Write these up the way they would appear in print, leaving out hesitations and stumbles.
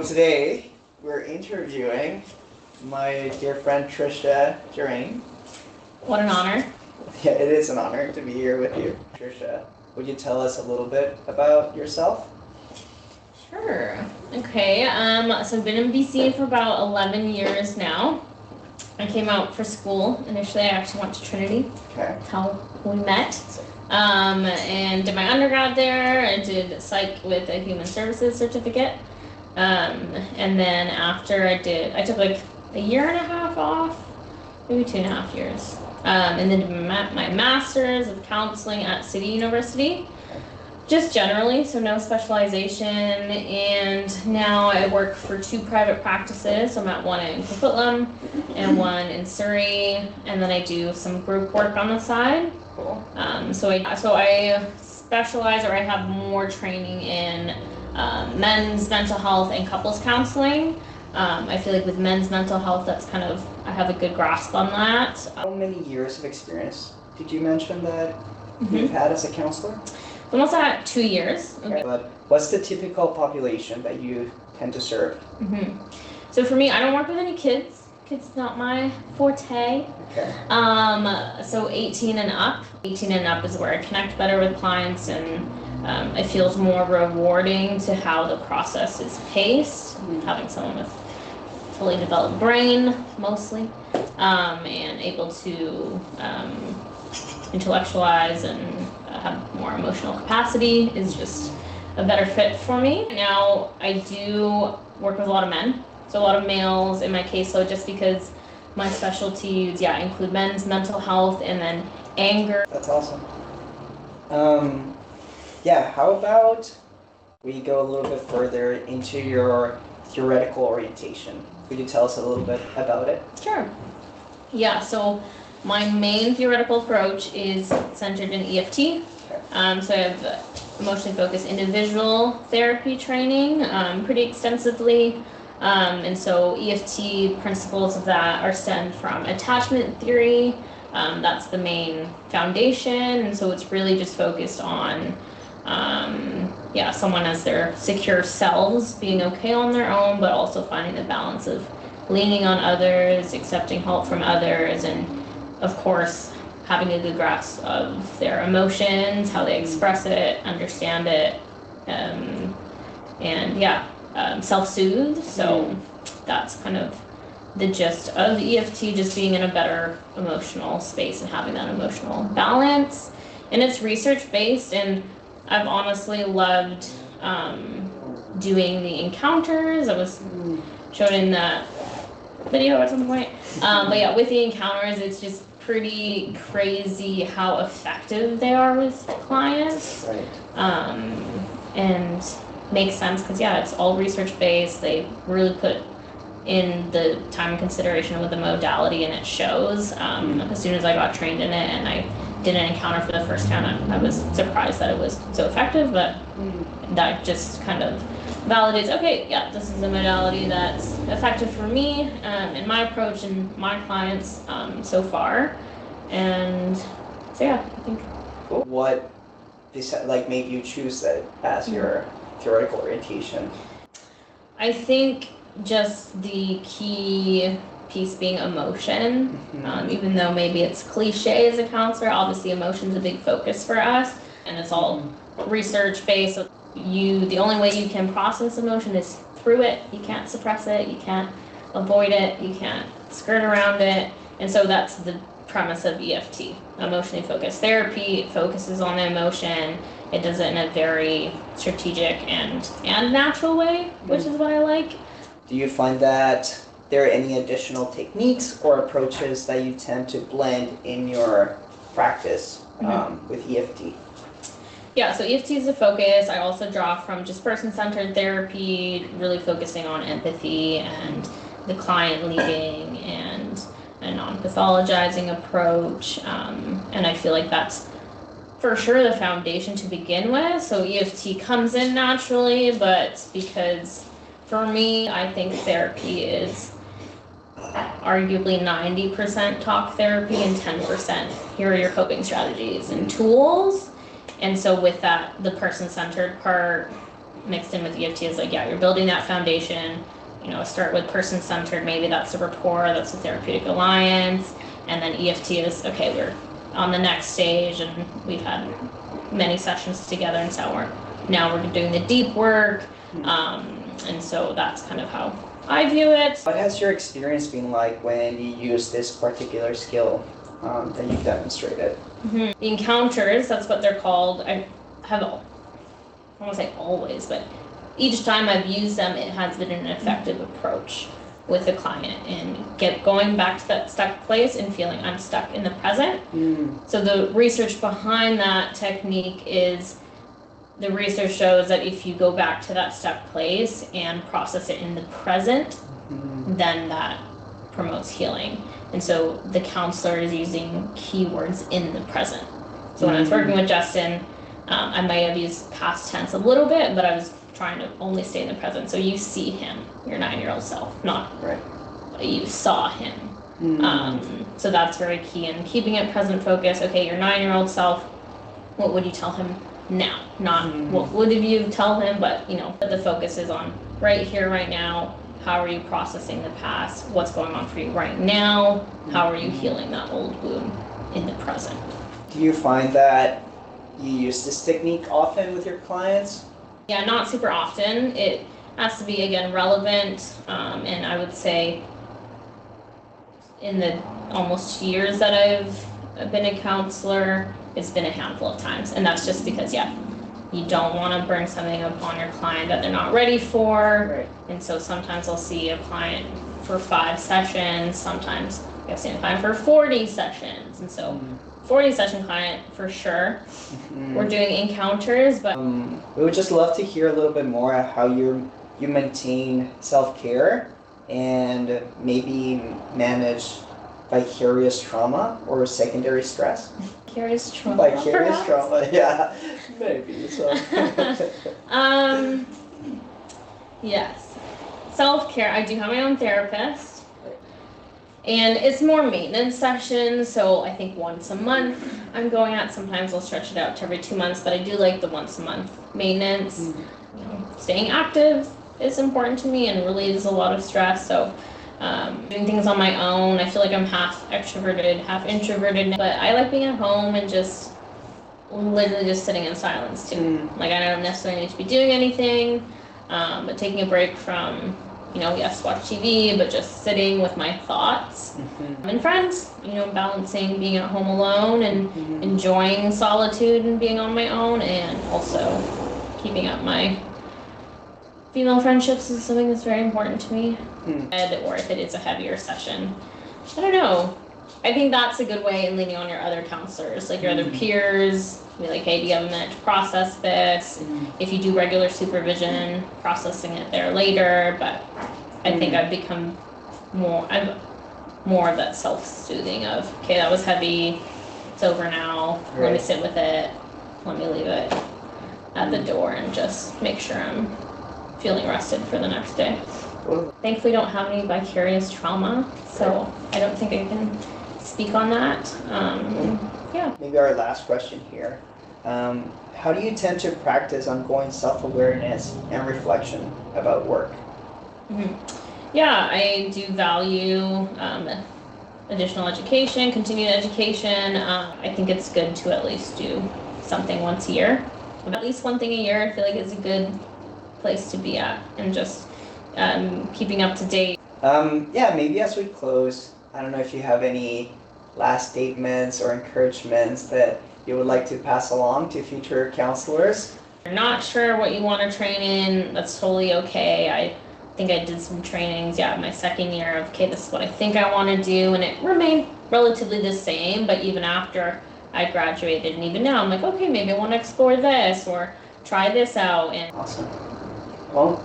today we're interviewing my dear friend Trisha Jerain. What an honor. Yeah, it is an honor to be here with you. Trisha, would you tell us a little bit about yourself? Sure. Okay. So I've been in BC for about 11 years now. I came out for school. Initially, I actually went to Trinity. Okay. That's how we met. And did my undergrad there. I did psych with a human services certificate. And then after I took like a year and a half off, maybe 2.5 years. And then did my master's of counseling at City University, just generally, so no specialization. And now I work for 2 private practices. I'm at one in Coquitlam and one in Surrey, and then I do some group work on the side. Cool. So I specialize, or I have more training in men's mental health and couples counseling. I feel like with men's mental health, that's kind of, I have a good grasp on that. How many years of experience did you mention that you've had as a counselor? Almost at 2 years. Okay. But what's the typical population that you tend to serve? So for me, I don't work with any kids. Kids not my forte. Okay. So 18 and up. 18 and up is where I connect better with clients, and it feels more rewarding to how the process is paced. Having someone with fully developed brain, mostly, and able to intellectualize and have more emotional capacity is just a better fit for me. Now, I do work with a lot of men, so a lot of males in my caseload, just because my specialties, include men's mental health and then anger. That's awesome. How about we go a little bit further into your theoretical orientation? Could you tell us a little bit about it? Sure. Yeah, so my main theoretical approach is centered in EFT. Okay. So I have emotionally focused individual therapy training pretty extensively. And so EFT principles of that are stemmed from attachment theory. That's the main foundation. And so it's really just focused on someone as their secure selves, being okay on their own, but also finding the balance of leaning on others, accepting help from others, and of course, having a good grasp of their emotions, how they express it, understand it, self-soothe. So that's kind of the gist of EFT, just being in a better emotional space and having that emotional balance. And it's research-based, and I've honestly loved doing the encounters. I was showed in that video at some point. With the encounters, it's just pretty crazy how effective they are with clients. Right. And makes sense because it's all research based. They really put in the time and consideration with the modality, and it shows. As soon as I got trained in it and I did an encounter for the first time, I was surprised that it was so effective, but that just kind of validates, this is a modality that's effective for me in my approach and my clients so far. And so I think. What made you choose that as your theoretical orientation? I think just the key piece being emotion. Even though maybe it's cliche as a counselor, obviously emotion's a big focus for us, and it's all research based. So the only way you can process emotion is through it. You can't suppress it, you can't avoid it, you can't skirt around it. And so that's the premise of EFT, emotionally focused therapy. It focuses on the emotion. It does it in a very strategic and natural way, which is what I like. Do you find that there are any additional techniques or approaches that you tend to blend in your practice with EFT? So EFT is the focus. I also draw from just person-centered therapy, really focusing on empathy and the client leading and a non-pathologizing approach. And I feel like that's for sure the foundation to begin with. So EFT comes in naturally, but because for me, I think therapy is arguably 90% talk therapy and 10% here are your coping strategies and tools. And so with that, the person-centered part mixed in with EFT is like, yeah, you're building that foundation, start with person-centered, maybe that's the rapport, that's the therapeutic alliance, and then EFT is, okay, we're on the next stage and we've had many sessions together, and so we're doing the deep work, and so that's kind of how I view it. What has your experience been like when you use this particular skill that you've demonstrated? The encounters, that's what they're called. I won't say always, but each time I've used them, it has been an effective approach with the client and going back to that stuck place and feeling I'm stuck in the present. So the research behind that technique is, the research shows that if you go back to that stuck place and process it in the present, then that promotes healing. And so the counselor is using keywords in the present. So when I was working with Justin, I might have used past tense a little bit, but I was trying to only stay in the present. So you see him, your 9-year-old self, not you saw him. So that's very key in keeping it present focus. Okay, your 9-year-old self, what would you tell him now? Not what would you tell him, but the focus is on right here, right now. How are you processing the past? What's going on for you right now? How are you healing that old wound in the present? Do you find that you use this technique often with your clients? Yeah, not super often. It has to be, again, relevant, and I would say in the almost years that I've been a counselor, it's been a handful of times, and that's just because, you don't want to bring something upon your client that they're not ready for, and so sometimes I'll see a client for 5 sessions, sometimes I've seen a client for 40 sessions, and so 40 session client for sure. We're doing encounters, but we would just love to hear a little bit more of how you maintain self-care and maybe manage vicarious trauma or secondary stress. Vicarious trauma. Vicarious trauma, yeah, maybe. So. Yes, self-care. I do have my own therapist. And it's more maintenance sessions, so I think once a month I'm going out. Sometimes I'll stretch it out to every 2 months, but I do like the once a month maintenance. Staying active is important to me and relieves a lot of stress, so doing things on my own. I feel like I'm half extroverted, half introverted, but I like being at home and just literally just sitting in silence too. Like, I don't necessarily need to be doing anything, but taking a break from yes, watch TV, but just sitting with my thoughts and friends, balancing being at home alone and enjoying solitude and being on my own, and also keeping up my female friendships is something that's very important to me. Or if it is a heavier session, I don't know. I think that's a good way in leaning on your other counselors, like your other peers. Be like, hey, do you have a minute to process this? If you do regular supervision, processing it there later. But I think I've become I'm more of that self-soothing of, okay, that was heavy, it's over now, let me sit with it, let me leave it at the door and just make sure I'm feeling rested for the next day. Thankfully, I don't have any vicarious trauma, so I don't think I can speak on that. Maybe our last question here. How do you tend to practice ongoing self-awareness and reflection about work? Yeah, I do value additional education, continued education. I think it's good to at least do something once a year. At least one thing a year, I feel like is a good place to be at, and just keeping up to date. Maybe as we close, I don't know if you have any last statements or encouragements that you would like to pass along to future counselors. If you're not sure what you want to train in, that's totally okay. I think I did some trainings, my second year of, okay, this is what I think I want to do, and it remained relatively the same, but even after I graduated, and even now, I'm like, okay, maybe I want to explore this, or try this out. And awesome. Well,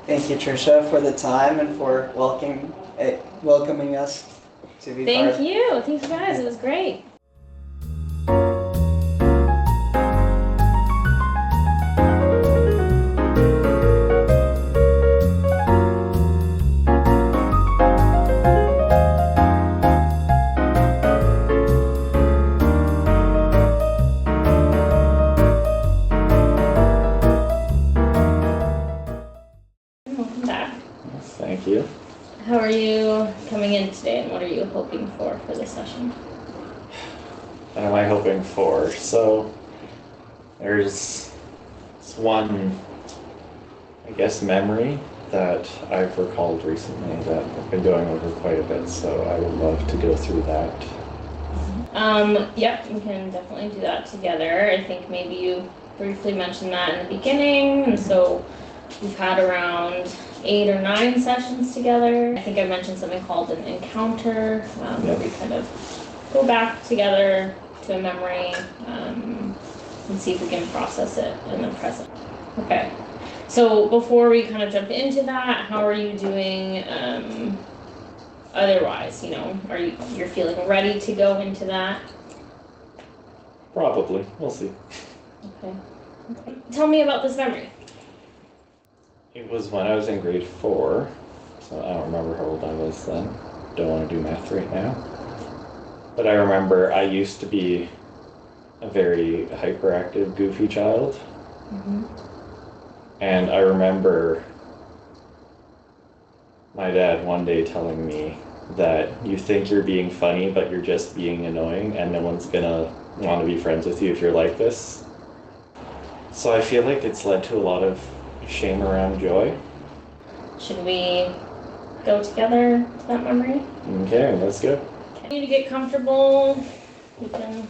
thank you, Trisha, for the time and for welcoming us to be part. Thank you guys, it was great. Thank you. How are you coming in today, and what are you hoping for this session? What am I hoping for? So there's this one, I guess, memory that I've recalled recently that I've been going over quite a bit, so I would love to go through that. Yep, we can definitely do that together. I think maybe you briefly mentioned that in the beginning, and so we've had around 8 or 9 sessions together. I think I mentioned something called an encounter, where we kind of go back together to a memory and see if we can process it in the present. Okay, so before we kind of jump into that, how are you doing otherwise? Are you're feeling ready to go into that? Probably. We'll see. Okay. Tell me about this memory. It was when I was in grade 4, so I don't remember how old I was then. Don't want to do math right now. But I remember I used to be a very hyperactive, goofy child. Mm-hmm. And I remember my dad one day telling me that you think you're being funny, but you're just being annoying, and no one's gonna want to be friends with you if you're like this. So I feel like it's led to a lot of shame around joy. Should we go together to that memory? Okay, let's go. You need to get comfortable. You can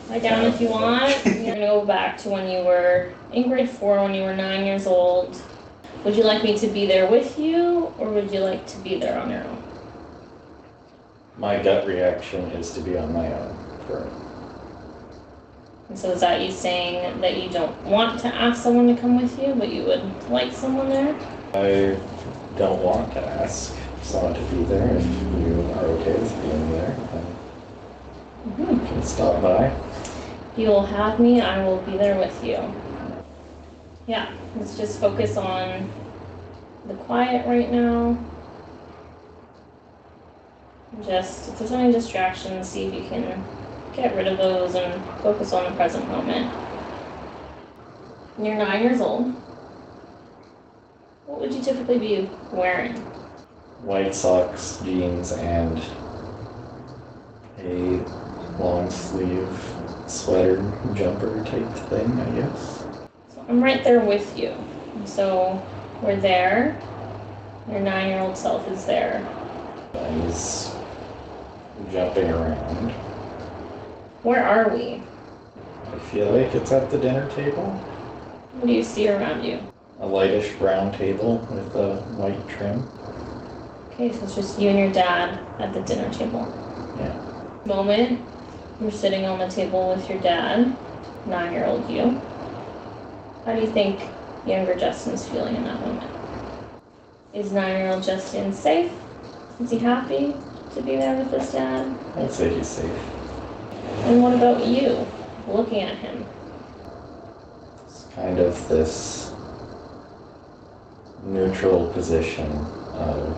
lie down if you want. You're gonna go back to when you were in grade 4, when you were 9 years old. Would you like me to be there with you, or would you like to be there on your own? My gut reaction is to be on my own for it. And so is that you saying that you don't want to ask someone to come with you, but you would like someone there? I don't want to ask someone to be there. If you are okay with being there, then you can stop by. If you will have me, I will be there with you. Yeah, let's just focus on the quiet right now. Just, if there's any distractions, see if you can get rid of those and focus on the present moment. You're 9 years old. What would you typically be wearing? White socks, jeans, and a long sleeve sweater jumper type thing, I guess. So I'm right there with you. And so we're there. Your 9-year-old self is there. He's jumping around. Where are we? I feel like it's at the dinner table. What do you see around you? A lightish brown table with a white trim. Okay, so it's just you and your dad at the dinner table. Yeah. Moment, you're sitting on the table with your dad, 9-year-old you. How do you think younger Justin's feeling in that moment? Is 9-year-old Justin safe? Is he happy to be there with his dad? I'd say he's safe. And what about you, looking at him? It's kind of this neutral position of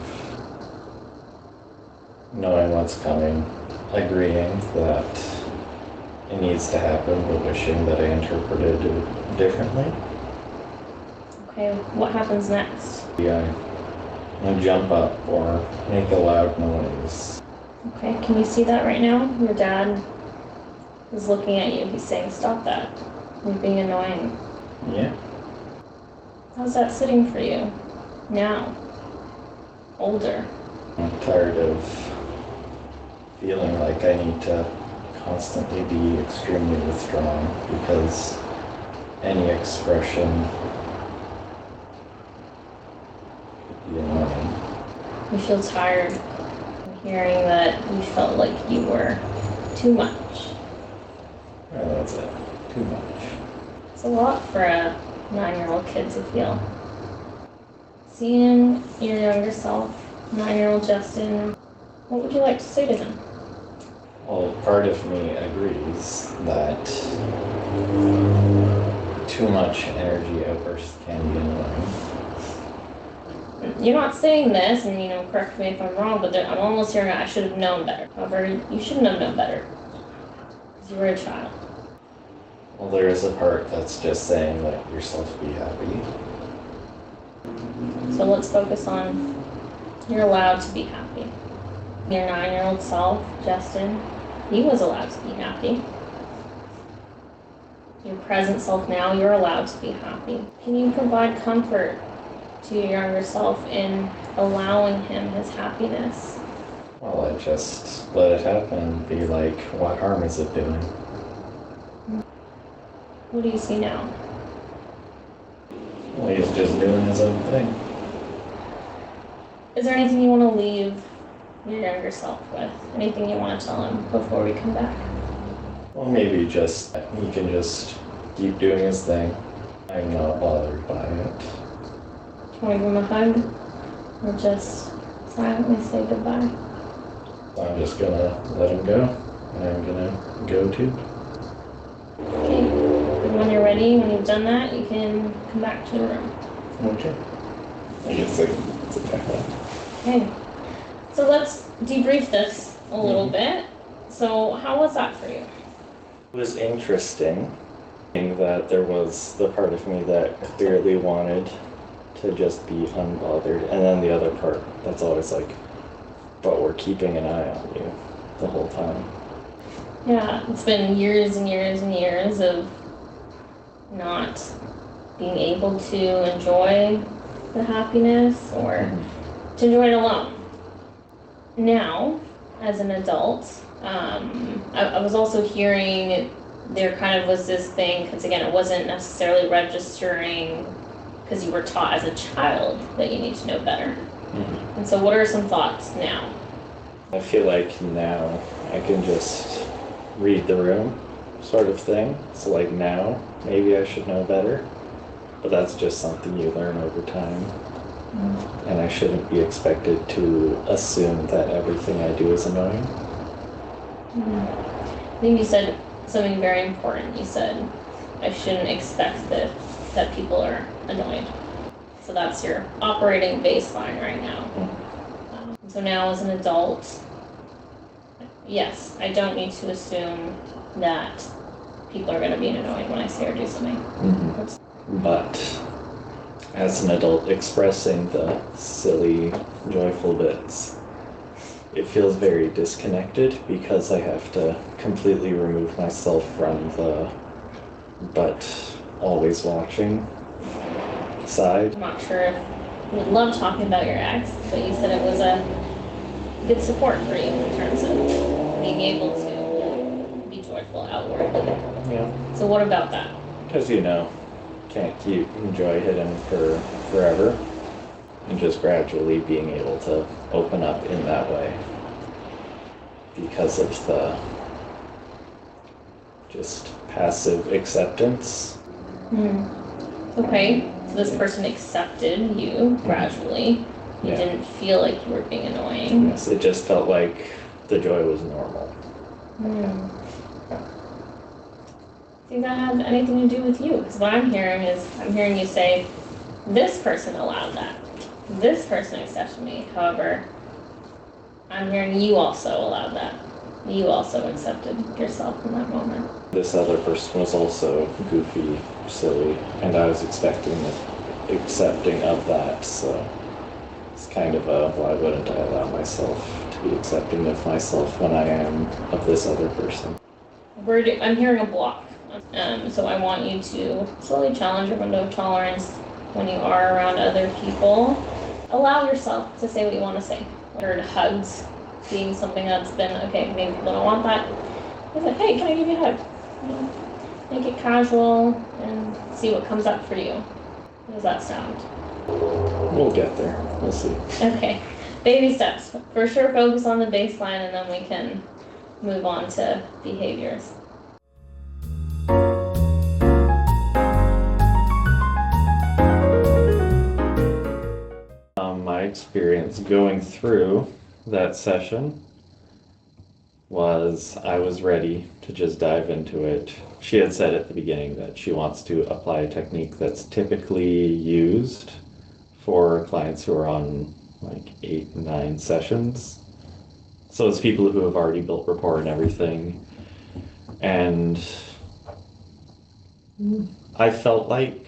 knowing what's coming, agreeing that it needs to happen, but wishing that I interpreted it differently. Okay, what happens next? I jump up or make a loud noise. Okay, can you see that right now? Your dad is looking at you. He's saying, stop that. You're being annoying. Yeah. How's that sitting for you now? Older. I'm tired of feeling like I need to constantly be extremely withdrawn because any expression could be annoying. You feel tired. I'm hearing that you felt like you were too much. Well, that's it. Too much. It's a lot for a 9-year-old kid to feel. Seeing your younger self, 9-year-old Justin, what would you like to say to him? Well, part of me agrees that too much energy outbursts can be annoying. You're not saying this, and correct me if I'm wrong, but I'm almost hearing I should have known better. However, you shouldn't have known better. Because you were a child. Well, there is a part that's just saying let yourself be happy. So let's focus on you're allowed to be happy. Your 9-year-old self, Justin, he was allowed to be happy. Your present self now, you're allowed to be happy. Can you provide comfort to your younger self in allowing him his happiness? Well, I just let it happen and be like, what harm is it doing? What do you see now? Well, he's just doing his own thing. Is there anything you want to leave your younger self with? Anything you want to tell him before we come back? Well, maybe just, he can just keep doing his thing. I'm not bothered by it. Do you want to give him a hug? Or just silently say goodbye? I'm just gonna let him go, and I'm gonna go too. Okay. And when you're ready, when you've done that, you can come back to the room. Okay. I guess I can sit back down. Okay. So let's debrief this a little bit. So how was that for you? It was interesting that there was the part of me that clearly wanted to just be unbothered, and then the other part that's always like, but we're keeping an eye on you the whole time. Yeah, it's been years and years and years of not being able to enjoy the happiness or to enjoy it alone. Now, as an adult, I was also hearing there kind of was this thing, because again, it wasn't necessarily registering because you were taught as a child that you need to know better. And so what are some thoughts now? I feel like now I can just read the room sort of thing. So like now, maybe I should know better, but that's just something you learn over time. And I shouldn't be expected to assume that everything I do is annoying. I think you said something very important. You said, I shouldn't expect that people are annoyed. So that's your operating baseline right now. So now as an adult, yes, I don't need to assume that people are going to be annoyed when I say or do something. But as an adult expressing the silly, joyful bits, it feels very disconnected because I have to completely remove myself from the but always watching side. I'm not sure if you would love talking about your ex, but you said it was a good support for you in terms of being able to be joyful outwardly. Yeah. So what about that? Because, can't keep joy hidden for forever. And just gradually being able to open up in that way. Because of the just passive acceptance. Okay, so this person accepted you gradually. You didn't feel like you were being annoying. Yes, it just felt like the joy was normal. Do that have anything to do with you? Because what I'm hearing you say, this person allowed that. This person accepted me. However, I'm hearing you also allowed that. You also accepted yourself in that moment. This other person was also goofy, silly, and I was accepting of that, so it's kind of a, why wouldn't I allow myself to be accepting of myself when I am of this other person? I'm hearing a block. So I want you to slowly challenge your window of tolerance when you are around other people. Allow yourself to say what you want to say. I heard hugs being something that's been, okay, maybe people don't want that. It's like, hey, can I give you a hug? Make it casual and see what comes up for you. How does that sound? We'll get there. We'll see. Okay, baby steps. For sure, focus on the baseline and then we can move on to behaviors. My experience going through that session was I was ready to just dive into it. She had said at the beginning that she wants to apply a technique that's typically used for clients who are on like 8, 9 sessions. So it's people who have already built rapport and everything. And I felt like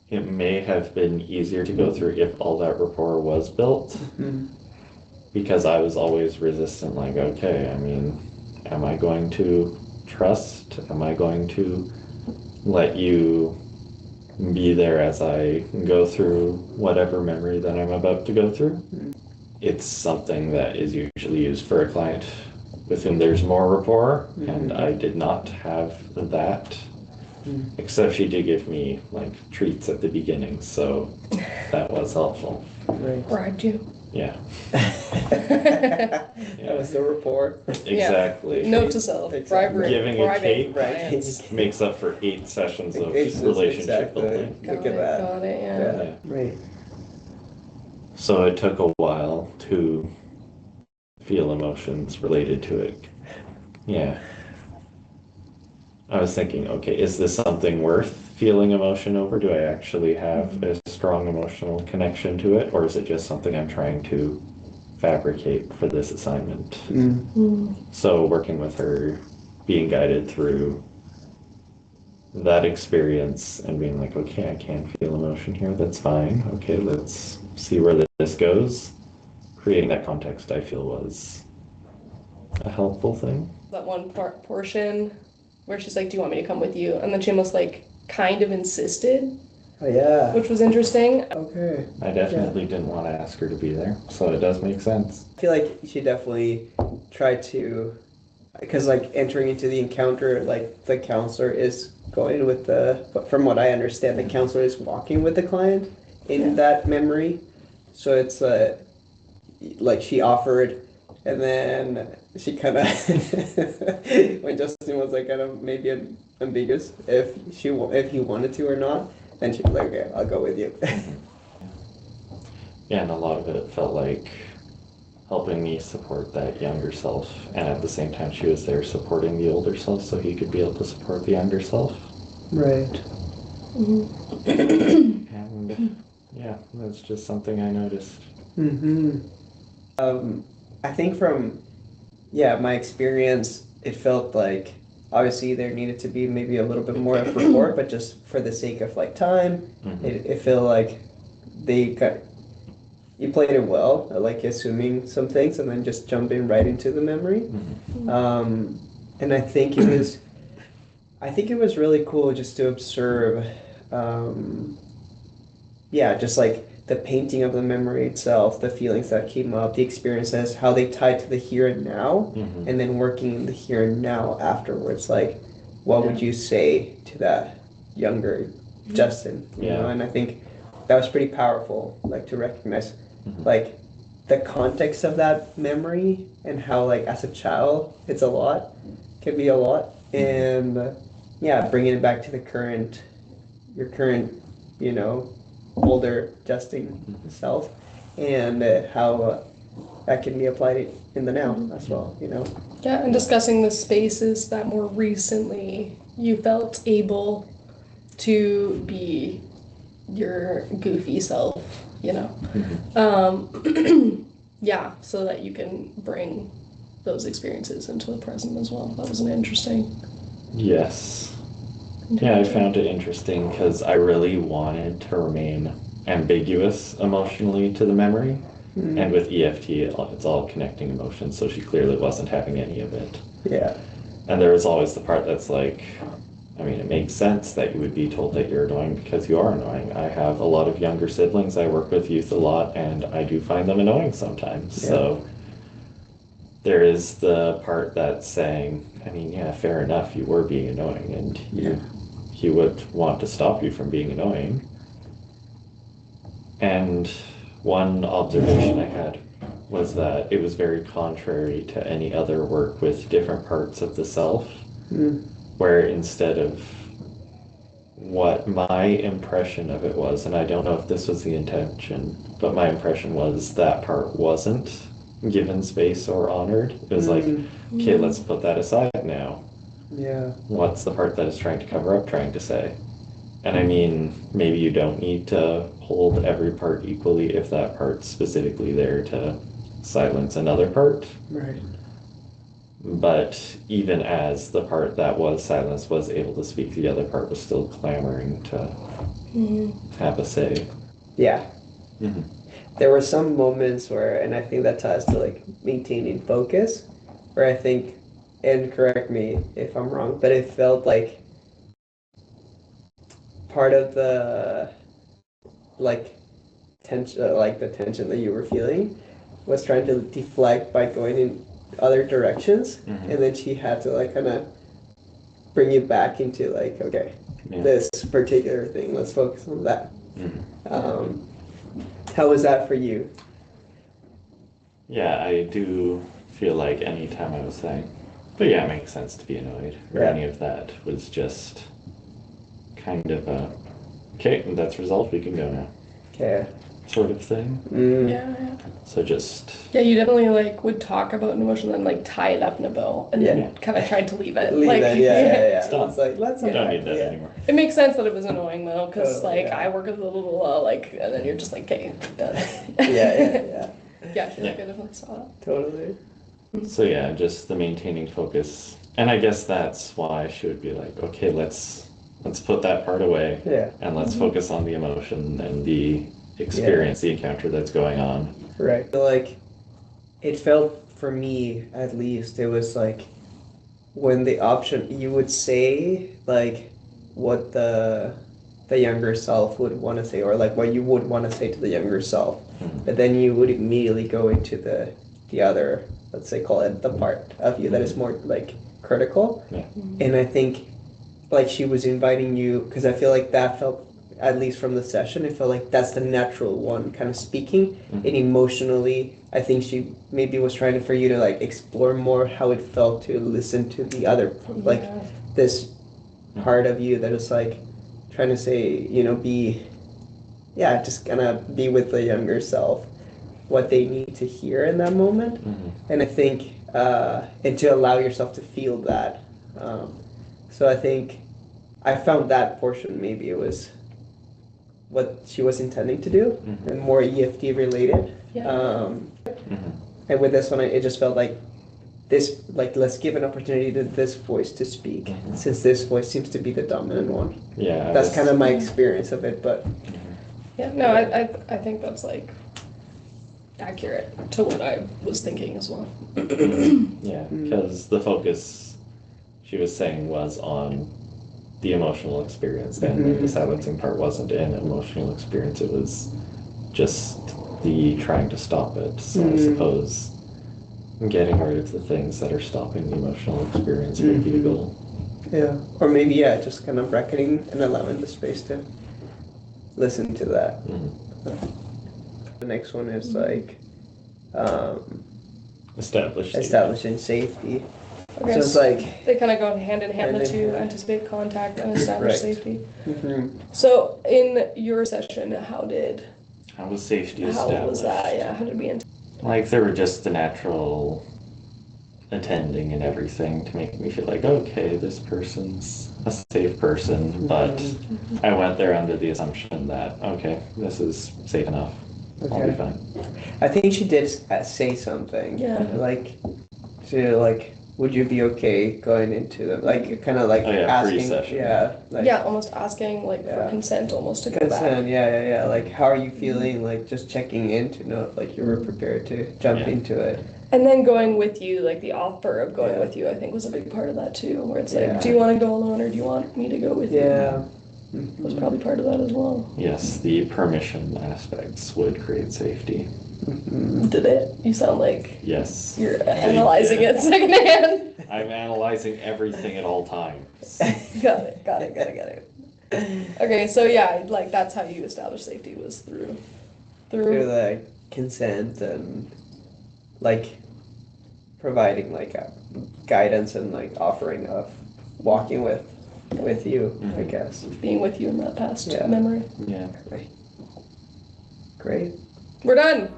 it may have been easier to go through if all that rapport was built, Mhm. because I was always resistant, like, okay, I mean, am I going to trust? Am I going to let you be there as I go through whatever memory that I'm about to go through? It's something that is usually used for a client with whom there's more rapport, and I did not have that. Except she did give me like treats at the beginning, so that was helpful. Right. Bribed you. Yeah, That was the rapport. exactly. Note to self, Exactly. bribery, Giving a bribing cake clients. makes up for 8 sessions of Exactly. relationship building. Got Look at it, that. got it, yeah. Yeah. Right. So it took a while to feel emotions related to it. Yeah. I was thinking, okay, is this something worth feeling emotion over? Do I actually have a strong emotional connection to it? Or is it just something I'm trying to fabricate for this assignment? So working with her, being guided through that experience and being like, okay, I can feel emotion here, that's fine. Okay, let's see where this goes. Creating that context, I feel, was a helpful thing. That one portion where she's like, do you want me to come with you? And then she almost like kind of insisted, Oh yeah. which was interesting. Okay. I definitely didn't want to ask her to be there, so it does make sense. I feel like she definitely tried to, because like entering into the encounter, like the counselor is going with but from what I understand, the counselor is walking with the client in that memory. So it's like she offered, and then she kind of, when Justin was like kind of maybe ambiguous if he wanted to or not, then she was like, okay, I'll go with you. Yeah, and a lot of it felt like helping me support that younger self, and at the same time she was there supporting the older self so he could be able to support the younger self. Right. And yeah, that's just something I noticed. I think from my experience, it felt like obviously there needed to be maybe a little bit more of rapport, but just for the sake of like time, it felt like you played it well, like assuming some things and then just jumping right into the memory. And I think it was really cool just to observe, just like the painting of the memory itself, the feelings that came up, the experiences, how they tied to the here and now, and then working in the here and now afterwards. Like, what would you say to that younger Justin? You know, and I think that was pretty powerful, like to recognize, like the context of that memory and how, like, as a child, it's a lot, can be a lot, and bringing it back to your current, older Justin self, and how that can be applied in the now as well, Yeah, and discussing the spaces that more recently you felt able to be your goofy self, so that you can bring those experiences into the present as well. That was an interesting. Yes. Yeah, I found it interesting because I really wanted to remain ambiguous emotionally to the memory. And with EFT, it's all connecting emotions, so she clearly wasn't having any of it. Yeah. And there was always the part that's like, I mean, it makes sense that you would be told that you're annoying because you are annoying. I have a lot of younger siblings. I work with youth a lot, and I do find them annoying sometimes. Yeah. So there is the part that's saying, I mean, yeah, fair enough, you were being annoying, and he would want to stop you from being annoying. And one observation I had was that it was very contrary to any other work with different parts of the self, where instead of what my impression of it was, and I don't know if this was the intention, but my impression was that part wasn't given space or honored. It was like, okay, let's put that aside now. Yeah. What's the part that is trying to cover up, trying to say? And I mean, maybe you don't need to hold every part equally if that part's specifically there to silence another part. Right. But even as the part that was silenced was able to speak, the other part was still clamoring to have a say. Yeah. Mhm. There were some moments where, and I think that ties to like maintaining focus, where I think, and correct me if I'm wrong, but it felt like part of the like tension, like the tension that you were feeling, was trying to deflect by going in other directions, Mhm. and then she had to like kind of bring you back into like, okay, Yeah. this particular thing, let's focus on that. Mhm. How was that for you? Yeah, I do feel like anytime I was saying, but yeah, it makes sense to be annoyed, or Yeah. any of that was just kind of a, okay, that's resolved, we can go now, Okay. sort of thing. Yeah. So just, Yeah, you definitely like would talk about an emotion and like tie it up in a bow and Yeah. then kind of tried to leave it. Leave like, it, yeah. It's done. It's like, let's I don't unpack, need that yeah. anymore. It makes sense that it was annoying though, because Totally, like yeah. I work with a little like, and then you're just like, okay, done. Yeah. Yeah, I feel like Yeah. I definitely saw that. Totally. So yeah, just the maintaining focus. And I guess that's why she would be like, okay, let's put that part away Yeah. and let's focus on the emotion and the experience, the encounter that's going on. Right. So, like, it felt for me, at least, it was like when the option you would say like what the younger self would want to say, or like what you would want to say to the younger self, but then you would immediately go into the other, let's say, call it the part of you that is more like critical. Yeah. And I think like she was inviting you, because I feel like that felt, at least from the session, it felt like that's the natural one kind of speaking. And emotionally, I think she maybe was trying for you to like explore more how it felt to listen to the other, like Yeah. this part of you that is like trying to say, just kind of be with the younger self, what they need to hear in that moment. And I think, and to allow yourself to feel that. So I think I found that portion, maybe it was what she was intending to do, and more EFT related. Yeah. And with this one, it just felt like this, like, let's give an opportunity to this voice to speak, since this voice seems to be the dominant one. Yeah. That's kind of my experience of it, but Yeah, no, I think that's like accurate to what I was thinking as well. Yeah, because the focus she was saying was on the emotional experience, and the silencing part wasn't an emotional experience, it was just the trying to stop it. So I suppose getting rid of the things that are stopping the emotional experience would be the goal. yeah, or maybe just kind of bracketing and allowing the space to listen to that. The next one is like establishing safety. Okay, So it's like they kind of go hand in hand, Hand the in two, hand. anticipate contact and establish Right. safety. So in your session, how was safety was established? that? Yeah, how did we Like, there were just the natural attending and everything to make me feel like, okay, this person's a safe person, but I went there under the assumption that, okay, this is safe enough. I'll be Okay. fine. I think she did say something. Yeah. Like, to like, would you be okay going into them? Like, kind of like Oh, yeah, asking. pre-session. Yeah. Like, Yeah, almost asking like Yeah. for consent almost to go consent. back. Yeah. Like, how are you feeling? Like, just checking in to know if, like, you were prepared to jump Yeah. into it. And then going with you, like the offer of going Yeah. with you, I think was a big part of that too, where it's Yeah. like, do you want to go alone or do you want me to go with Yeah. you? Was probably part of that as well. Yes, the permission aspects would create safety. Did it? You sound like Yes. you're analyzing it secondhand. I'm analyzing everything at all times. Got it. Okay, so yeah, like that's how you establish safety was through. Through the consent and like providing like a guidance and like offering of walking with you, I guess. Being with you in that past Yeah. memory. Yeah. Great. We're done.